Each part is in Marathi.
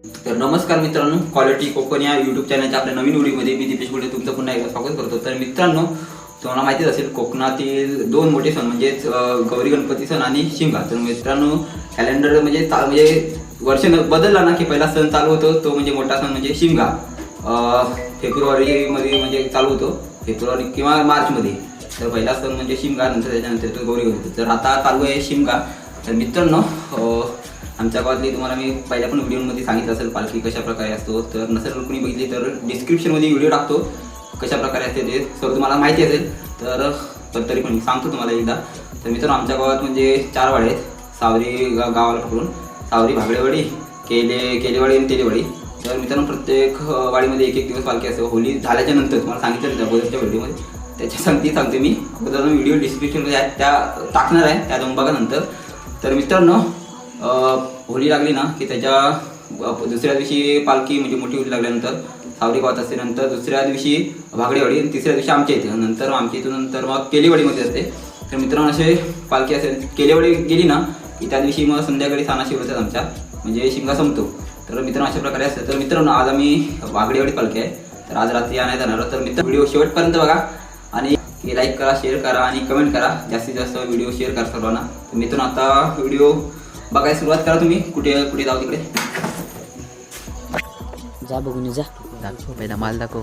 तर नमस्कार मित्रांनो, क्वालिटी कोकण या युट्यूब चॅनलच्या आपल्या नवीन व्हिडिओमध्ये मी दिपेश तुमचं पुन्हा एकदा स्वागत करतो. तर मित्रांनो, तुम्हाला माहितीच असेल कोकणातील दोन मोठे सण म्हणजेच गौरी गणपती सण आणि शिमगा. तर मित्रांनो, कॅलेंडर म्हणजे वर्ष बदलला ना की पहिला सण चालू होतो तो म्हणजे मोठा सण म्हणजे शिमगा. फेब्रुवारीमध्ये म्हणजे चालू होतो, फेब्रुवारी किंवा मार्चमध्ये. तर पहिला सण म्हणजे शिमगा, नंतर त्याच्यानंतर तो गौरी गणपती. तर आता चालू आहे शिमगा. तर मित्रांनो, आमच्या गावातली तुम्हाला मी पहिल्या पण व्हिडिओमध्ये सांगितलं असेल पालखी कशा प्रकारे असतो. तर नसेल कोणी बघितली तर डिस्क्रिप्शनमध्ये व्हिडिओ टाकतो कशा प्रकारे असते ते सर्व तुम्हाला माहिती असेल. तर तरी पण मी सांगतो तुम्हाला एकदा. तर मित्रांनो, आमच्या गावात म्हणजे 4 वाडे आहेत. सावरी गावाला पकडून सावरी, भागडेवाडी, केलेवाडी आणि तेलेवाडी. तर मित्रांनो, प्रत्येक वाडीमध्ये एक दिवस पालखी असते. होली झाल्याच्या नंतर तुम्हाला सांगितलं त्या अगोदरच्या व्हिडिओमध्ये, त्याच्या सांगते मी अगोदर व्हिडिओ डिस्क्रिप्शनमध्ये त्या टाकणार आहे, त्या जाऊन बघा नंतर. तर मित्रांनो, होळी लागली ना की त्याच्या दुसऱ्या दिवशी पालखी म्हणजे मोठी होळी लागल्यानंतर सावरी गावात असते. नंतर दुसऱ्या दिवशी भागडेवाडी आणि तिसऱ्या दिवशी आमच्या इथे. नंतर आमच्या इथून नंतर मग केलेवाडीमध्ये असते. तर मित्रांनो, असे पालखी असेल केलेवाडी गेली ना की त्या दिवशी मग संध्याकाळी सानाशी होतात आमच्या, म्हणजे शिमगा संपतो. तर मित्रांनो, अशा प्रकारे असते. तर मित्रांनो, आज आम्ही भागडेवाडी पालखी आहे, तर आज रात्री आणायला जाणार. तर मित्र व्हिडिओ शेवटपर्यंत बघा आणि लाईक करा, शेअर करा आणि कमेंट करा. जास्तीत जास्त व्हिडिओ शेअर करा सर्वांना. तर मित्रांनो, आता व्हिडिओ बघायला सुरुवात करा. तुम्ही कुठे जाऊ तिकडे जा, बघून जा. दाखव पहिला माल दाखव.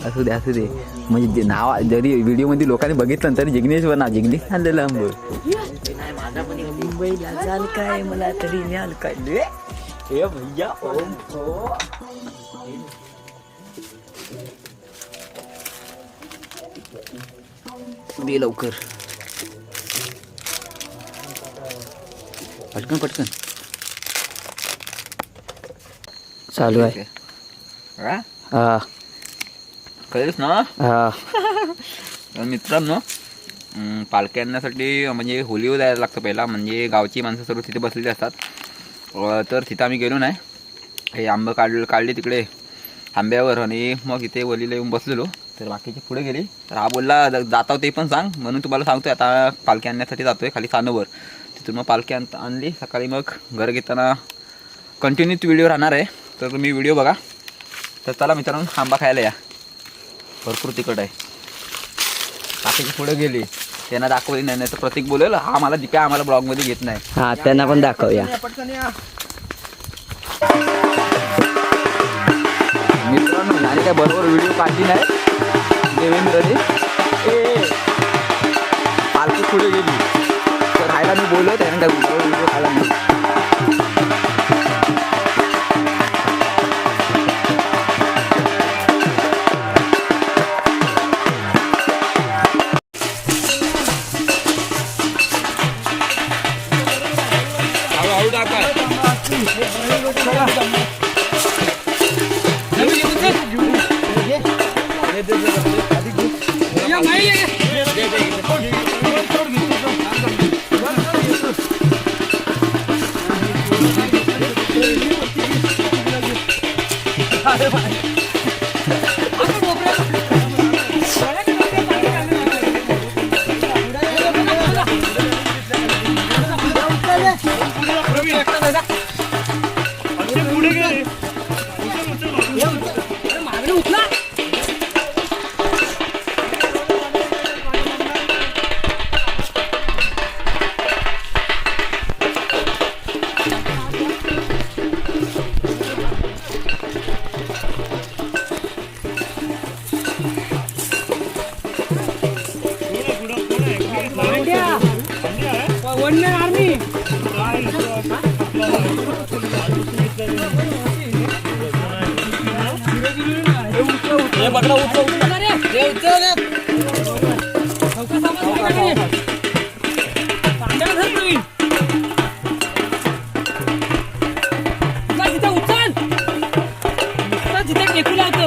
असू दे म्हणजे नाव जरी व्हिडिओ मध्ये लोकांनी बघितलं तरी जिग्नेश वर नाव जिग्नेश आणलेलं आंबो. माझा पण मुंबईला चाल काय, मला तरी न्याल काय ए भैया. दे लवकर, पटकन चालू आहे. हा कळेलच ना. मित्रांनो, पालखी आणण्यासाठी म्हणजे होलीवर जायला लागतं पहिला. म्हणजे गावची माणसं सर्व तिथे बसलेली असतात. तर तिथं आम्ही गेलो नाही. हे आंबं काढले तिकडे आंब्यावर आणि मग इथे वलीला येऊन बसलेलो. तर बाकीचे पुढे गेले. तर हा बोलला जाता ते पण सांग, म्हणून तुम्हाला सांगतोय. आता पालखी आणण्यासाठी जातोय खाली सानोवर. तिथून मग पालखी आणली सकाळी. मग घर घेताना कंटिन्यू व्हिडिओ राहणार आहे, तर तुम्ही व्हिडिओ बघा. तर चला मित्रांनो, आंबा खायला या. भरपूर तिखट आहे. बाकीची पुढे गेली, त्यांना दाखवली नाही. तर प्रतीक बोलेल हा मला दिप्या आम्हाला ब्लॉगमध्ये घेत नाही. हा, त्यांना पण दाखवूया. मित्रांनो, आणि काय बरोबर व्हिडिओ काढली नाही देवेंद्रने. पालखी पुढे गेली तर राहायला मी बोललो, त्याने काय बरोबर व्हिडिओ काढला नाही.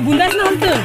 बुंदाच ना होतं.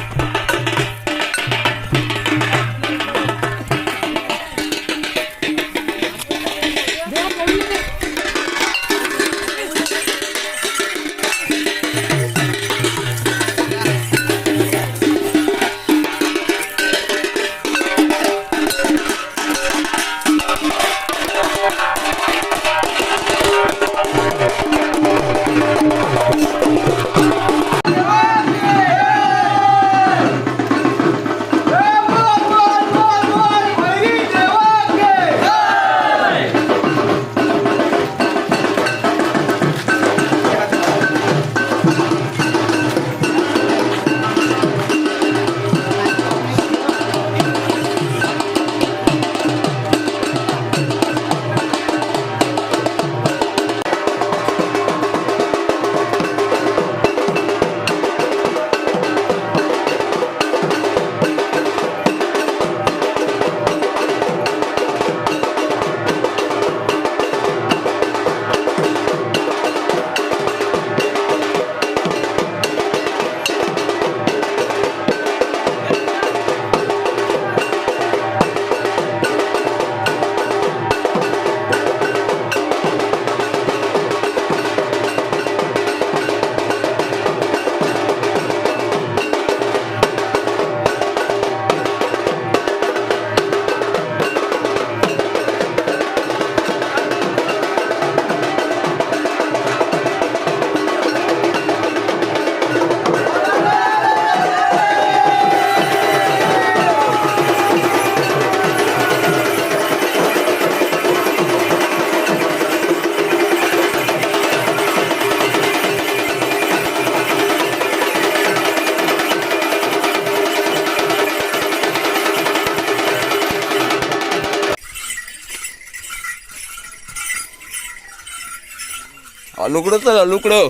अलुकडं चल अलुकडं.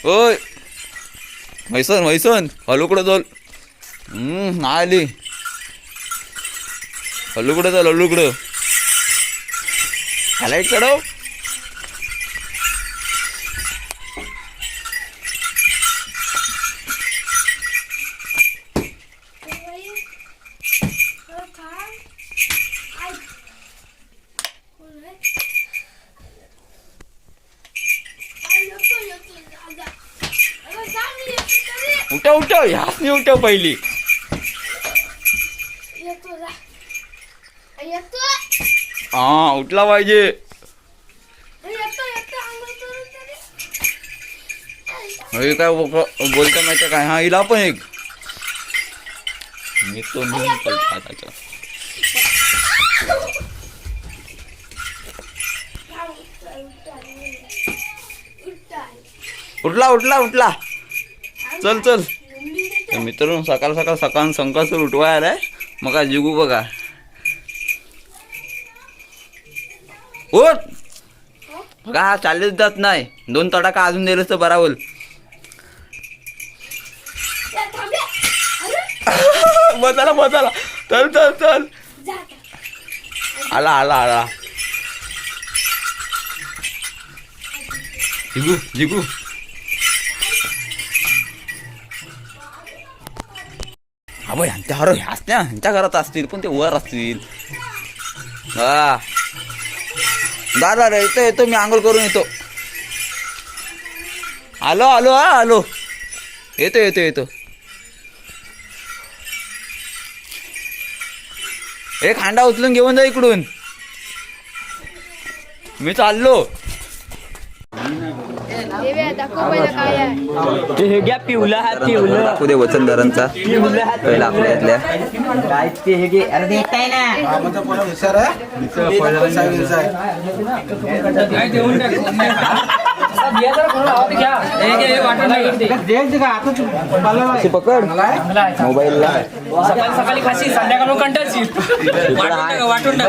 ओय म्हैसन अलुकडं चल. नाही आली. अलुकडं चल अलुकडं. लाईट चढव. उठव ह्याच नाही उठव पहिली. हा उठला पाहिजे. काय बोलता माहिती काय. हा हिला पण एक मी तो उठला. चल तर मित्रांनो सकाळ संकासर उठवाय आलाय. मग जिगू बघा. उठ बघा हा चाललेच जात नाही. 2 तडाखा अजून दिलंच तर बरा होईल. बसाला चल. आला जिगू हा भाई ह्यांच्या घरात असतील पण ते वर असतील. हा दादा रे येतो मी आंघोळ करून येतो. आलो येतो. एक हांडा उचलून घेऊन जा इकडून. मी चाललो. दाखवू दे वचनदारांचा पहिला आपल्यातल्या पकड मोबाईलला. सकाळी खाशी संध्याकाळ कंटाळशी वाटून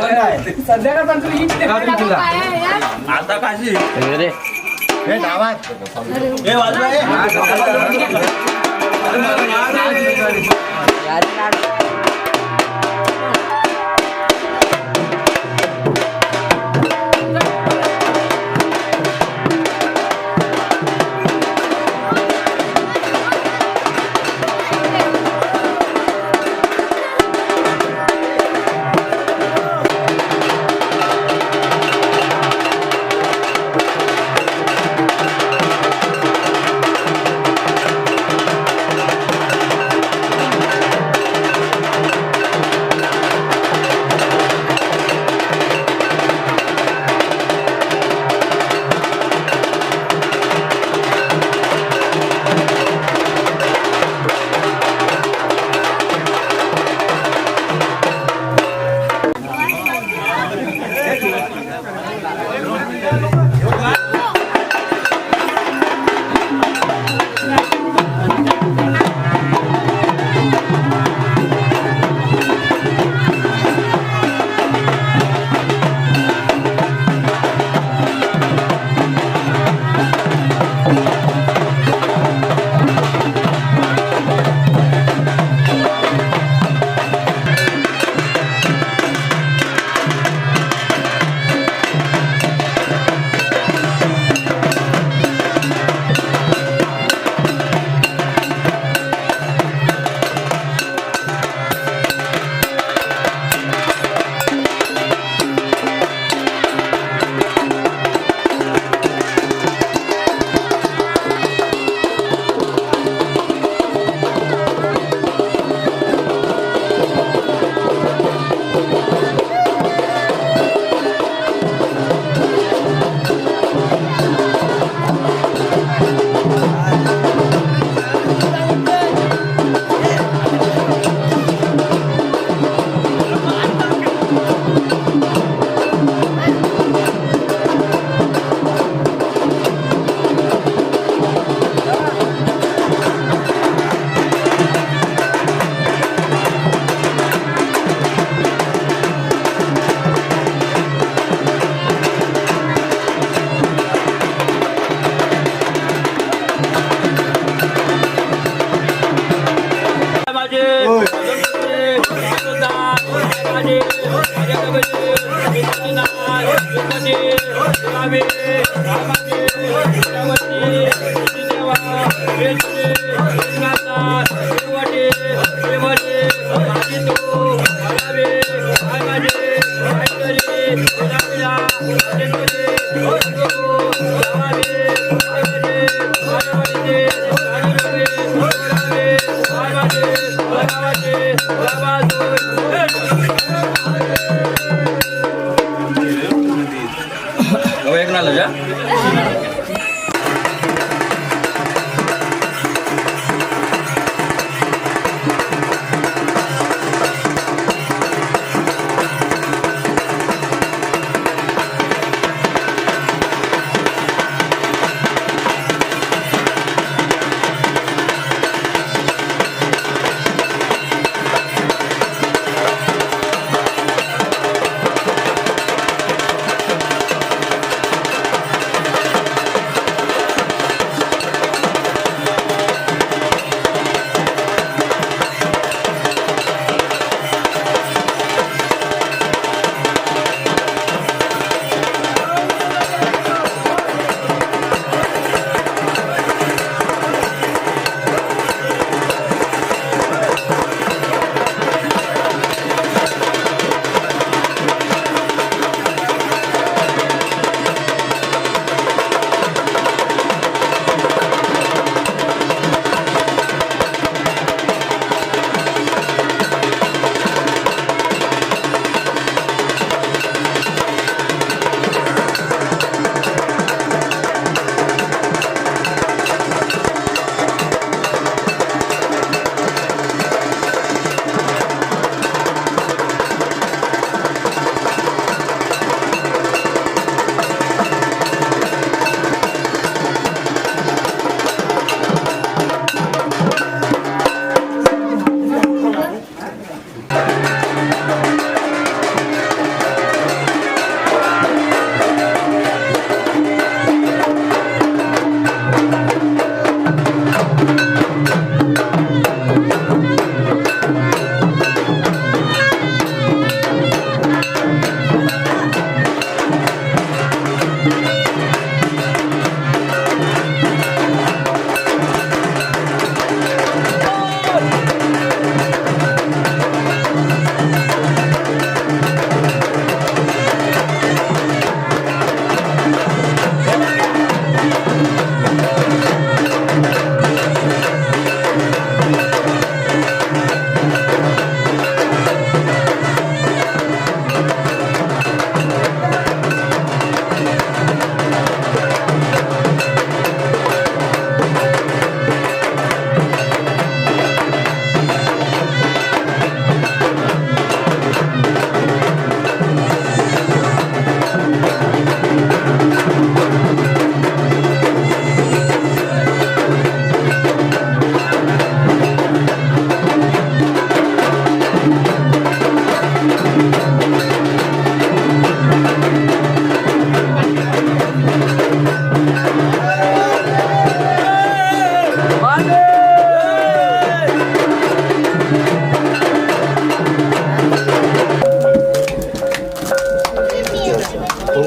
आता खाशी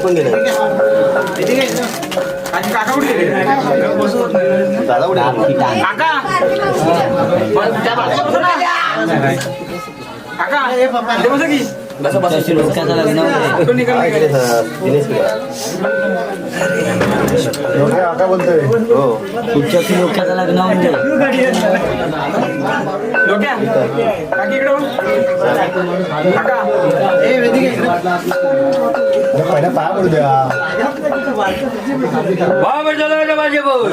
पण गेले काका कुठे गेले? दादा कुठे काका काका ते बसा की लोकांचा लग्न तो निघाल काका बोलतोय हो पुढच्या लोकांचा लग्न म्हणजे लोक्या काकी इकडे बघ. काका पहिला पाया पडू द्या माझे भाऊ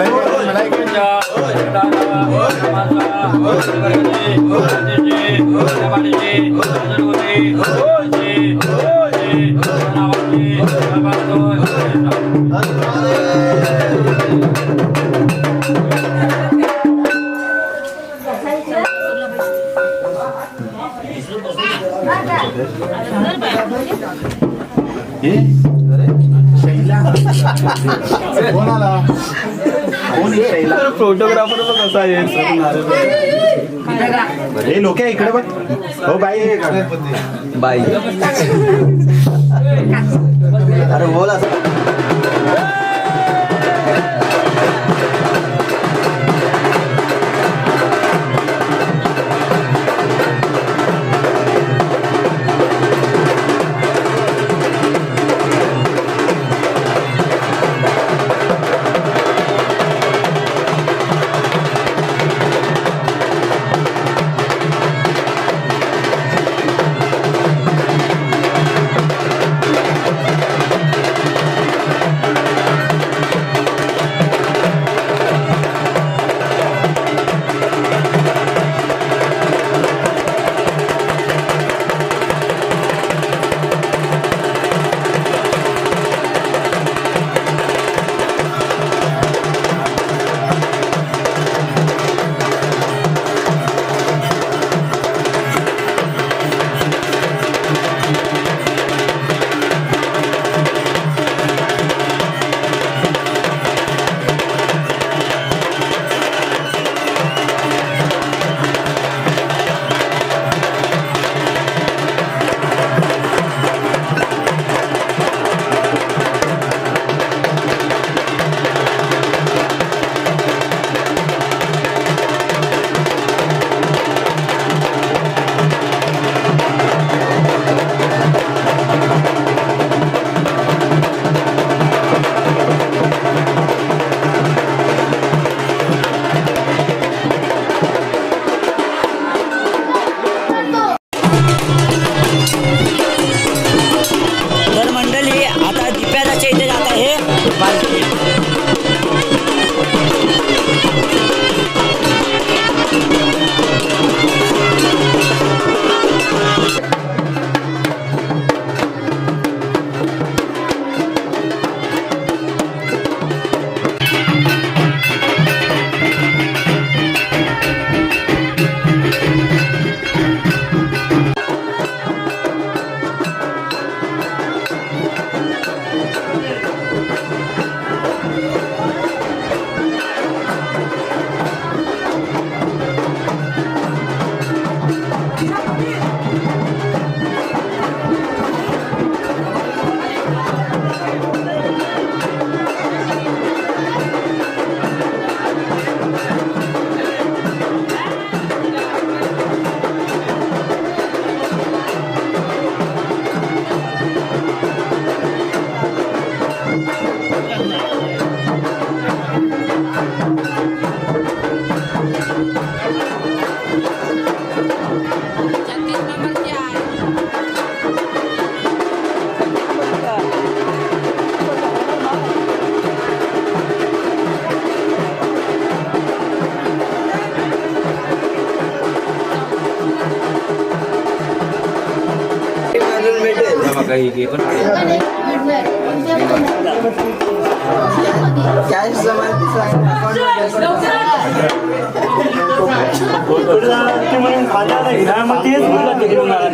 कोण आला कोण फोटोग्राफर पण कसा आहे हे लोक इकडे बघ हो बाई बाई अरे बोल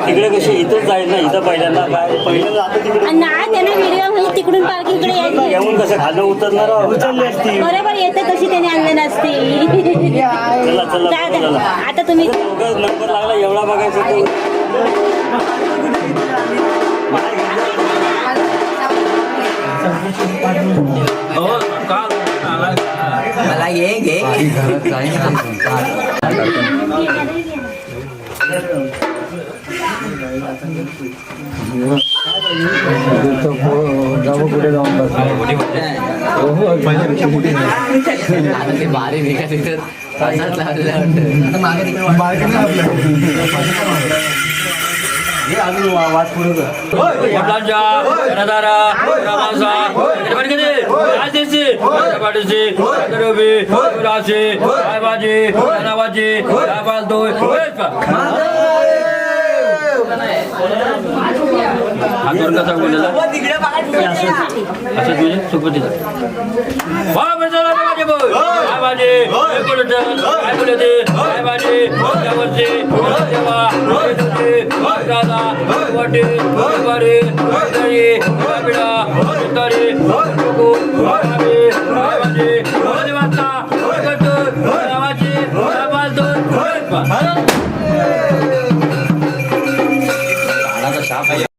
तिकडे कशी इथं जाईल ना इथं पहिल्यांदा काय पहिल्यांदा नाही त्यांना व्हिडिओ म्हणजे तिकडून पालखी इकडे यायची येऊन कसं खाल्लं उतरणार उचलली असती बरोबर येते तशी त्याने आणले नसते चला चला आता तुम्ही नंबर लागला एवढा बघायचा मला घे घे पुढे जाऊन बारी निघा तिथं तासात लागलेला वडिलांच्या घरादारा रामाचा पाठीशी राशी साहेबाजी नावाजी हातून कसा बोलला असं तुझे सुपतीचा माझे बोल काय माझे काय बोलते काय माझे त्यावरचे देवा राधा वाटे वारे पिढा उतारे नावाचे